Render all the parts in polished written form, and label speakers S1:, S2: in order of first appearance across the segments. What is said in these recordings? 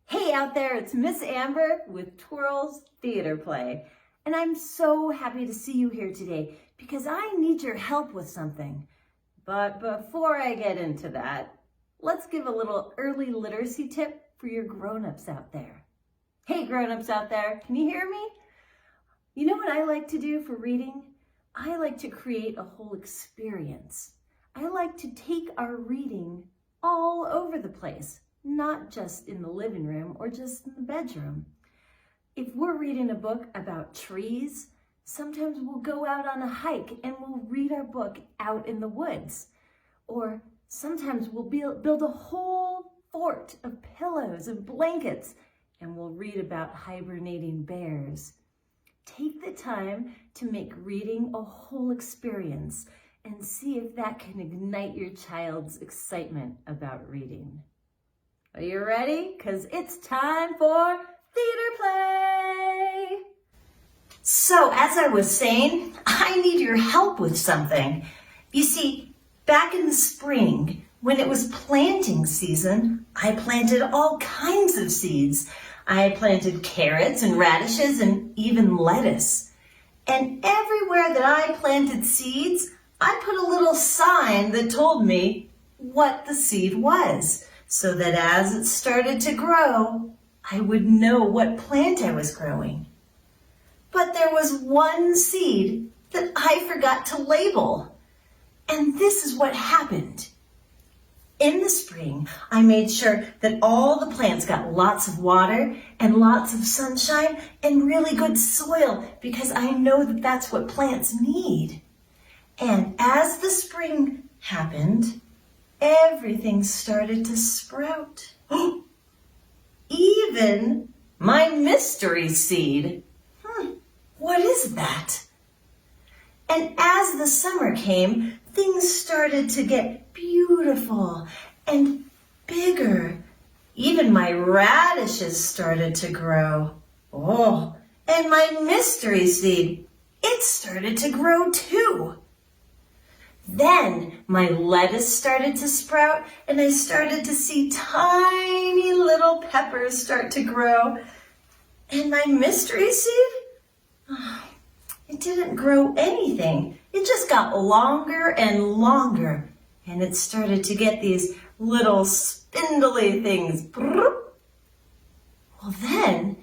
S1: Hey out there, it's Miss Amber with Twirl's Theater Play. And I'm so happy to see you here today because I need your help with something. But before I get into that, let's give a little early literacy tip for your grown-ups out there. Hey grown-ups out there, can you hear me? You know what I like to do for reading? I like to create a whole experience. I like to take our reading all over the place, not just in the living room or just in the bedroom. If we're reading a book about trees, sometimes we'll go out on a hike and we'll read our book out in the woods. Or sometimes we'll build a whole fort of pillows and blankets and we'll read about hibernating bears. Take the time to make reading a whole experience and see if that can ignite your child's excitement about reading. Are you ready? Because it's time for theater play. So as I was saying, I need your help with something. You see, back in the spring, when it was planting season, I planted all kinds of seeds. I planted carrots and radishes and even lettuce. And everywhere that I planted seeds, I put a little sign that told me what the seed was, so that as it started to grow, I would know what plant I was growing. But there was one seed that I forgot to label. And this is what happened. In the spring, I made sure that all the plants got lots of water and lots of sunshine and really good soil because I know that that's what plants need. And as the spring happened, everything started to sprout. Even my mystery seed. What is that? And as the summer came, things started to get beautiful and bigger. Even my radishes started to grow. And my mystery seed, it started to grow too. Then my lettuce started to sprout and I started to see tiny little peppers start to grow. And my mystery seed, it didn't grow anything. It just got longer and longer. And it started to get these little spindly things. Well, then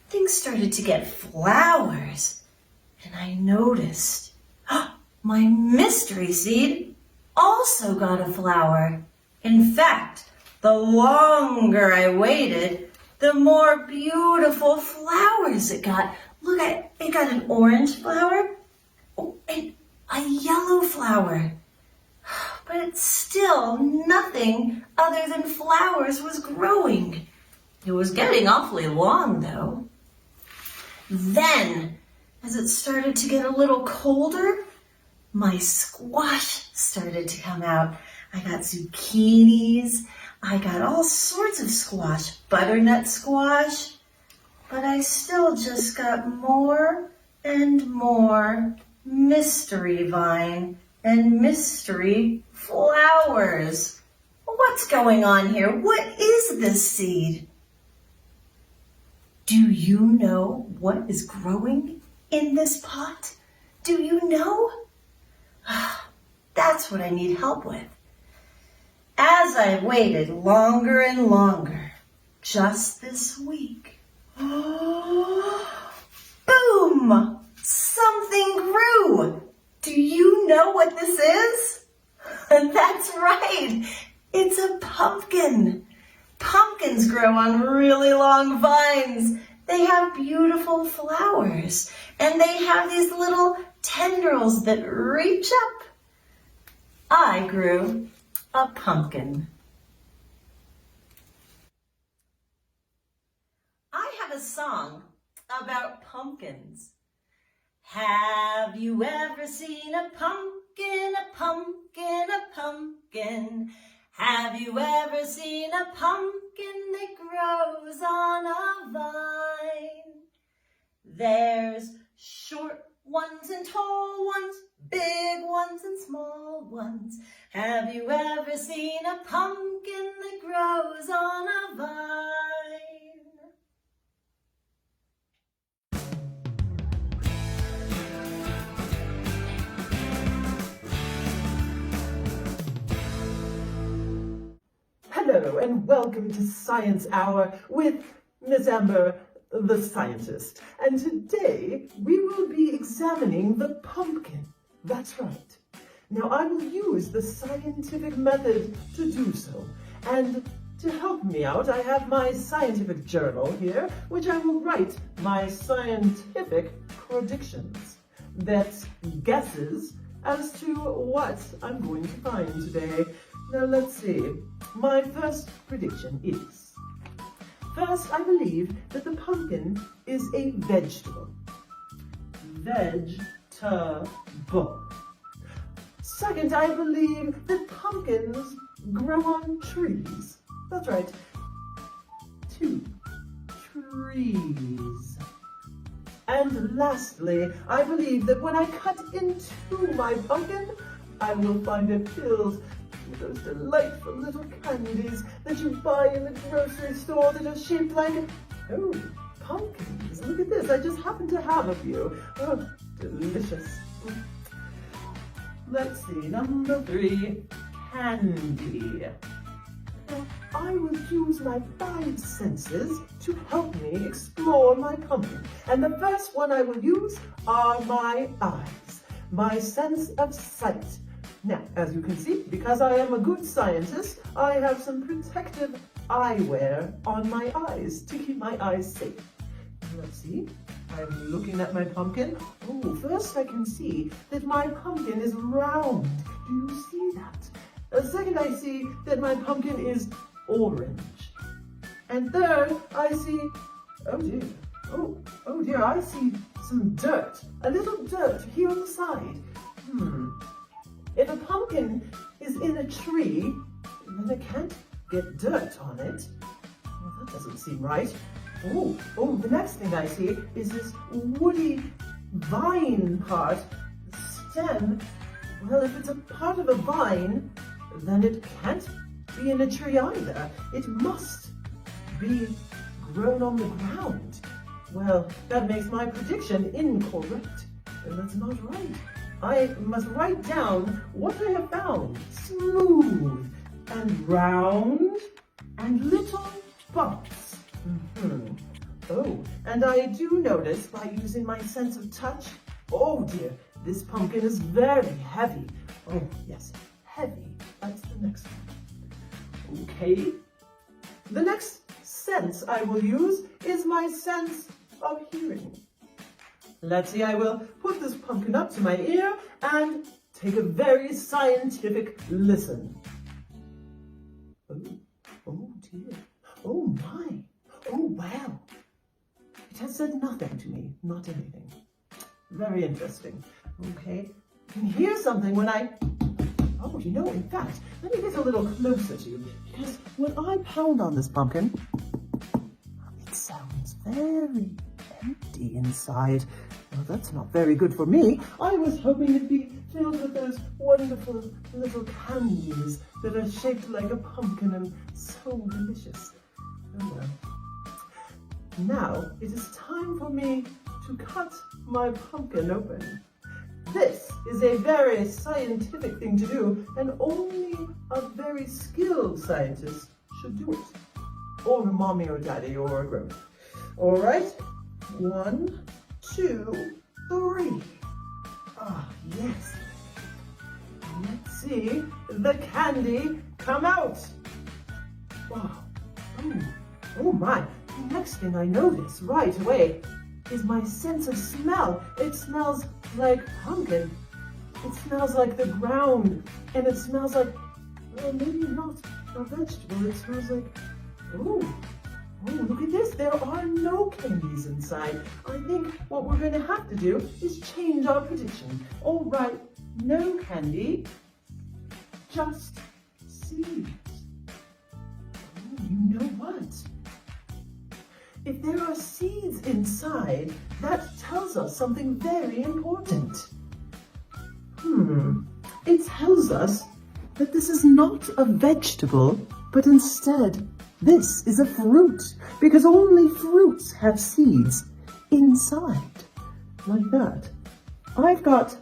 S1: things started to get flowers. And I noticed, my mystery seed also got a flower. In fact, the longer I waited, the more beautiful flowers it got. Look, it got an orange flower and a yellow flower. But it's still nothing other than flowers was growing. It was getting awfully long though. Then, as it started to get a little colder, my squash started to come out. I got zucchinis. I got all sorts of squash, butternut squash. But I still just got more and more mystery vine and mystery flowers. What's going on here? What is this seed? Do you know what is growing in this pot? Do you know? That's what I need help with. As I waited longer and longer, just this week, boom! Something grew. Do you know what this is? That's right. It's a pumpkin. Pumpkins grow on really long vines. They have beautiful flowers and they have these little tendrils that reach up. I grew a pumpkin. I have a song about pumpkins. Have you ever seen a pumpkin, a pumpkin, a pumpkin? Have you ever seen a pumpkin that grows on a vine? There's short ones and tall ones, big ones and small ones. Have you ever seen a pumpkin that grows on a vine?
S2: Hello and welcome to Science Hour with Miss Amber, the scientist. And today we will be examining the pumpkin. That's right. Now I will use the scientific method to do so. And to help me out, I have my scientific journal here, which I will write my scientific predictions. That's guesses as to what I'm going to find today. Now let's see. My first prediction is, first, I believe that the pumpkin is a vegetable. Vegetable. Second, I believe that pumpkins grow on trees. That's right. 2 trees. And lastly, I believe that when I cut into my pumpkin, I will find it filled with those delightful little candies that you buy in the grocery store that are shaped like, oh, pumpkins. Look at this, I just happen to have a few. Oh, delicious. Let's see, number 3, candy. I will use my 5 senses to help me explore my pumpkin. And the first one I will use are my eyes, my sense of sight. Now, as you can see, because I am a good scientist, I have some protective eyewear on my eyes to keep my eyes safe. Let's see, I'm looking at my pumpkin. Oh, first I can see that my pumpkin is round. Do you see that? Second, I see that my pumpkin is orange. And third, I see, oh dear, oh dear, I see some dirt, a little dirt here on the side. If a pumpkin is in a tree, then it can't get dirt on it. Well, that doesn't seem right. Oh, the next thing I see is this woody vine part, stem. Well, if it's a part of a vine, then it can't be in a tree either. It must be grown on the ground. Well, that makes my prediction incorrect. And that's not right. I must write down what I have found. Smooth and round and little bumps. Oh, and I do notice by using my sense of touch, oh dear, this pumpkin is very heavy. Oh yes, heavy. That's the next one. Okay. The next sense I will use is my sense of hearing. Let's see, I will put this pumpkin up to my ear and take a very scientific listen. Oh dear. Oh my. Oh wow. It has said nothing to me, not anything. Very interesting. Okay. I can hear something when I... Oh, you know, in fact, let me get a little closer to you, because when I pound on this pumpkin, it sounds very empty inside. Well, that's not very good for me. I was hoping it'd be filled with those wonderful little candies that are shaped like a pumpkin and so delicious. Oh well. Now, it is time for me to cut my pumpkin open. This is a very scientific thing to do, and only a very skilled scientist should do it. Or a mommy or daddy or a grown-up. All right, 1, 2, 3. Ah, yes. Let's see the candy come out. Wow. Oh my. The next thing I notice right away is my sense of smell. It smells like pumpkin. It smells like the ground, and it smells like, well, maybe not a vegetable. It smells like, oh, look at this. There are no candies inside. I think what we're going to have to do is change our prediction. All right, no candy, just seeds. Oh, you know what? If there are seeds inside, that tells us something very important. It tells us that this is not a vegetable, but instead, this is a fruit, because only fruits have seeds inside, like that. I've got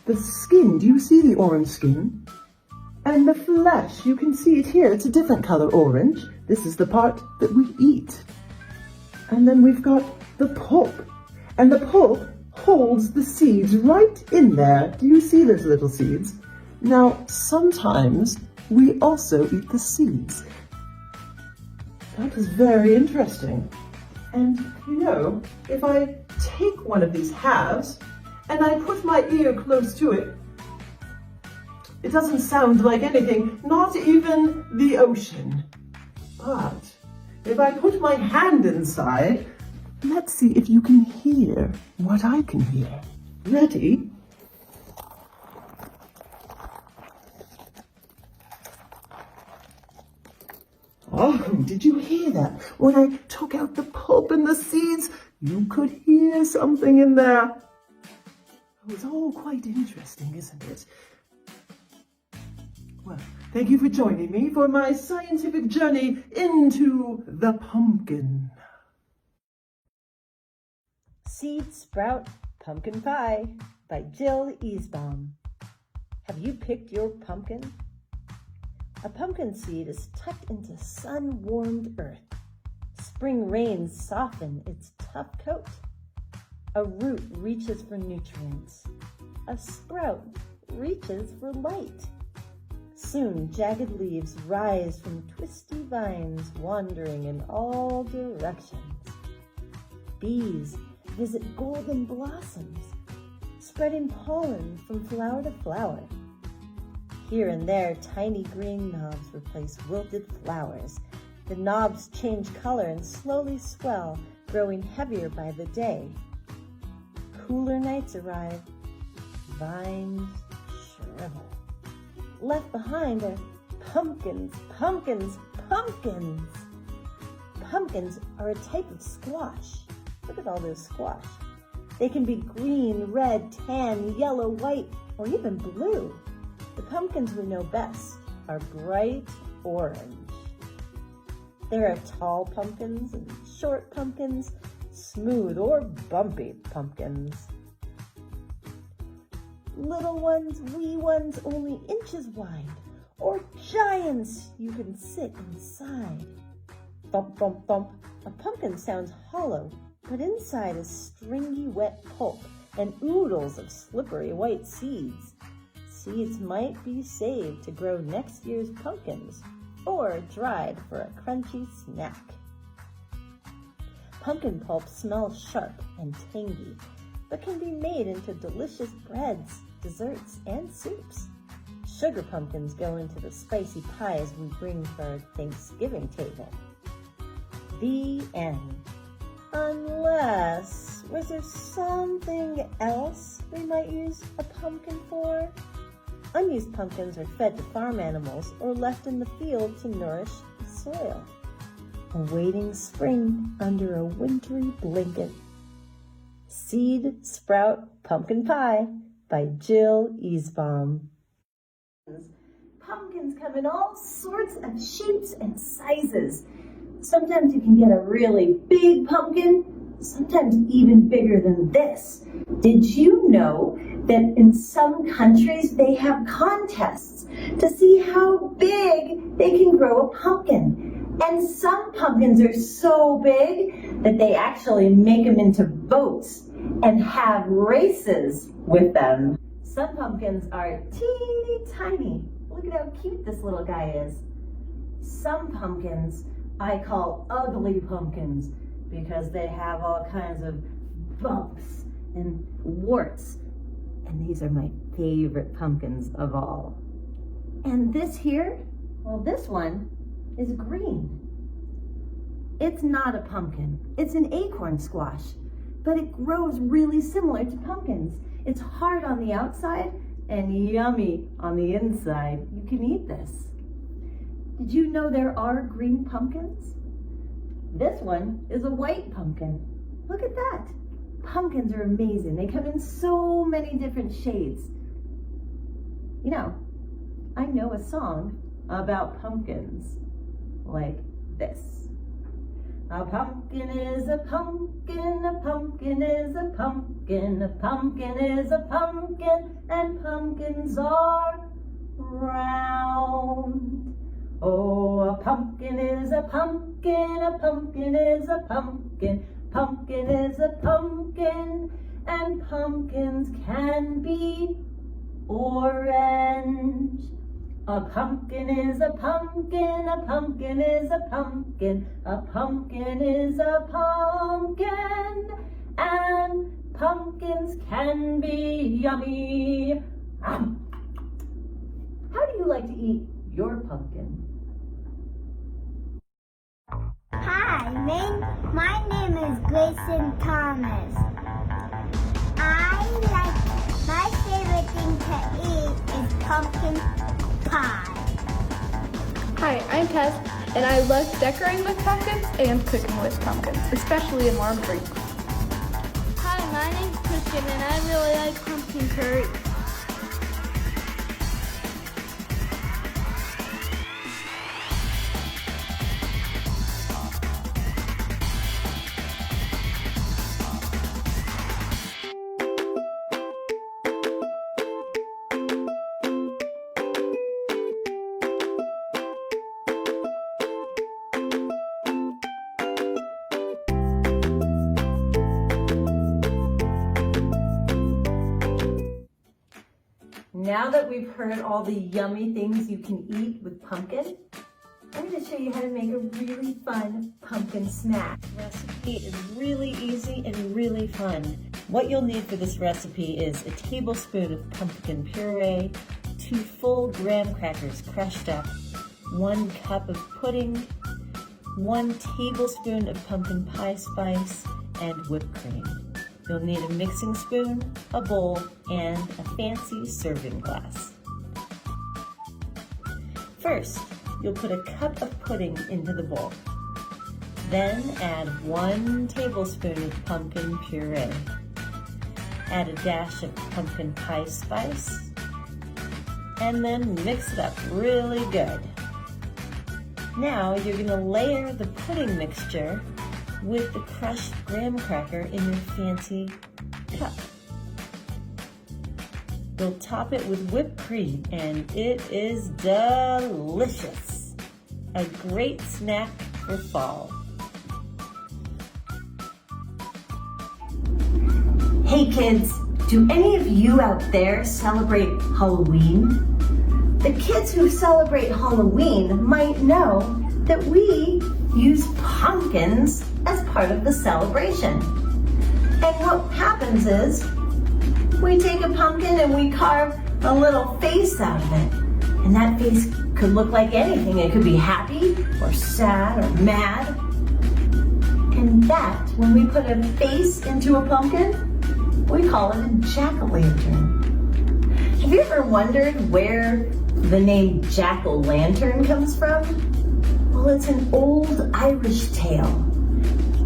S2: the skin. Do you see the orange skin? And the flesh, you can see it here. It's a different color, orange. This is the part that we eat. And then we've got the pulp. And the pulp holds the seeds right in there. Do you see those little seeds? Now, sometimes we also eat the seeds. That is very interesting. And you know, if I take one of these halves and I put my ear close to it, it doesn't sound like anything, not even the ocean. But if I put my hand inside, let's see if you can hear what I can hear. Ready? Oh, did you hear that? When I took out the pulp and the seeds, you could hear something in there. It was all quite interesting, isn't it? Well, thank you for joining me for my scientific journey into the pumpkin.
S1: Seed Sprout Pumpkin Pie by Jill Esbaum. Have you picked your pumpkin? A pumpkin seed is tucked into sun-warmed earth. Spring rains soften its tough coat. A root reaches for nutrients. A sprout reaches for light. Soon jagged leaves rise from twisty vines wandering in all directions. Bees visit golden blossoms, spreading pollen from flower to flower. Here and there, tiny green knobs replace wilted flowers. The knobs change color and slowly swell, growing heavier by the day. Cooler nights arrive. Vines shrivel. Left behind are pumpkins, pumpkins, pumpkins. Pumpkins are a type of squash. Look at all those squash. They can be green, red, tan, yellow, white, or even blue. The pumpkins we know best are bright orange. There are tall pumpkins and short pumpkins, smooth or bumpy pumpkins. Little ones, wee ones, only inches wide, or giants you can sit inside. Thump, thump, thump. A pumpkin sounds hollow, but inside is stringy, wet pulp and oodles of slippery white seeds. Seeds might be saved to grow next year's pumpkins or dried for a crunchy snack. Pumpkin pulp smells sharp and tangy, but can be made into delicious breads, desserts, and soups. Sugar pumpkins go into the spicy pies we bring for our Thanksgiving table. The end. Unless, was there something else we might use a pumpkin for? Unused pumpkins are fed to farm animals or left in the field to nourish the soil, awaiting spring under a wintry blanket. Seed Sprout Pumpkin Pie by Jill Esbaum. Pumpkins come in all sorts of shapes and sizes. Sometimes you can get a really big pumpkin, sometimes even bigger than this. Did you know that in some countries they have contests to see how big they can grow a pumpkin? And some pumpkins are so big that they actually make them into boats and have races with them. Some pumpkins are teeny tiny. Look at how cute this little guy is. Some pumpkins I call ugly pumpkins because they have all kinds of bumps and warts. And these are my favorite pumpkins of all. And this here, well, this one is green. It's not a pumpkin. It's an acorn squash, but it grows really similar to pumpkins. It's hard on the outside and yummy on the inside. You can eat this. Did you know there are green pumpkins? This one is a white pumpkin. Look at that. Pumpkins are amazing. They come in so many different shades. You know, I know a song about pumpkins like this. A pumpkin is a pumpkin, a pumpkin is a pumpkin, a pumpkin is a pumpkin, and pumpkins are round. Oh, a pumpkin is a pumpkin, a pumpkin is a pumpkin, pumpkin is a pumpkin, and pumpkins can be orange. A pumpkin is a pumpkin, a pumpkin is a pumpkin, a pumpkin is a pumpkin, and pumpkins can be yummy. How do you like to eat your pumpkin?
S3: Hi, my name is Grayson Thomas. My favorite thing to eat is pumpkin pie.
S4: Hi, I'm Tess, and I love decorating with pumpkins and cooking with pumpkins, especially in warm drinks.
S3: Hi, my name's Christian, and I really like pumpkin curry.
S1: Now that we've heard all the yummy things you can eat with pumpkin, I'm going to show you how to make a really fun pumpkin snack. The recipe is really easy and really fun. What you'll need for this recipe is a tablespoon of pumpkin puree, 2 full graham crackers crushed up, 1 cup of pudding, 1 tablespoon of pumpkin pie spice, and whipped cream. You'll need a mixing spoon, a bowl, and a fancy serving glass. First, you'll put a cup of pudding into the bowl. Then add 1 tablespoon of pumpkin puree. Add a dash of pumpkin pie spice, and then mix it up really good. Now you're going to layer the pudding mixture with the crushed graham cracker in your fancy cup. You'll top it with whipped cream, and it is delicious. A great snack for fall. Hey kids, do any of you out there celebrate Halloween? The kids who celebrate Halloween might know that we use pumpkins as part of the celebration. And what happens is, we take a pumpkin and we carve a little face out of it. And that face could look like anything. It could be happy or sad or mad. And that, when we put a face into a pumpkin, we call it a jack-o'-lantern. Have you ever wondered where the name jack-o'-lantern comes from? Well, it's an old Irish tale.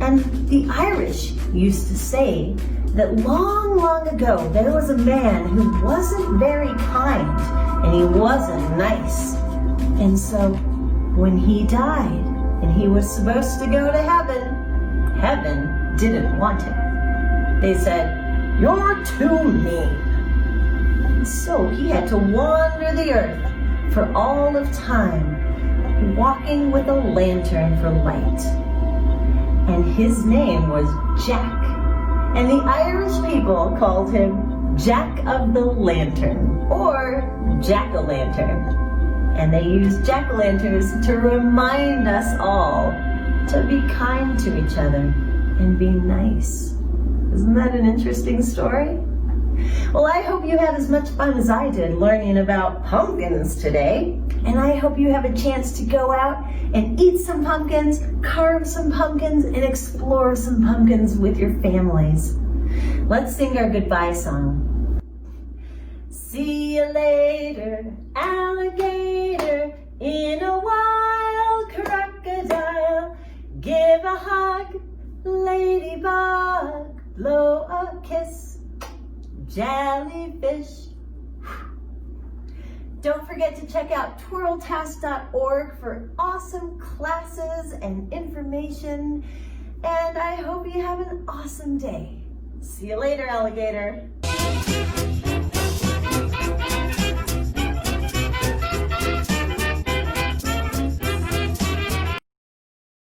S1: And the Irish used to say that long, long ago, there was a man who wasn't very kind and he wasn't nice. And so when he died and he was supposed to go to heaven, heaven didn't want him. They said, "You're too mean." And so he had to wander the earth for all of time, walking with a lantern for light. And his name was Jack. And the Irish people called him Jack of the Lantern, or Jack-o'-lantern. And they used jack-o'-lanterns to remind us all to be kind to each other and be nice. Isn't that an interesting story? Well, I hope you had as much fun as I did learning about pumpkins today. And I hope you have a chance to go out and eat some pumpkins, carve some pumpkins, and explore some pumpkins with your families. Let's sing our goodbye song. See you later, alligator, in a wild crocodile. Give a hug, ladybug, blow a kiss, jellyfish. Don't forget to check out twirltaos.org for awesome classes and information. And I hope you have an awesome day. See you later, alligator.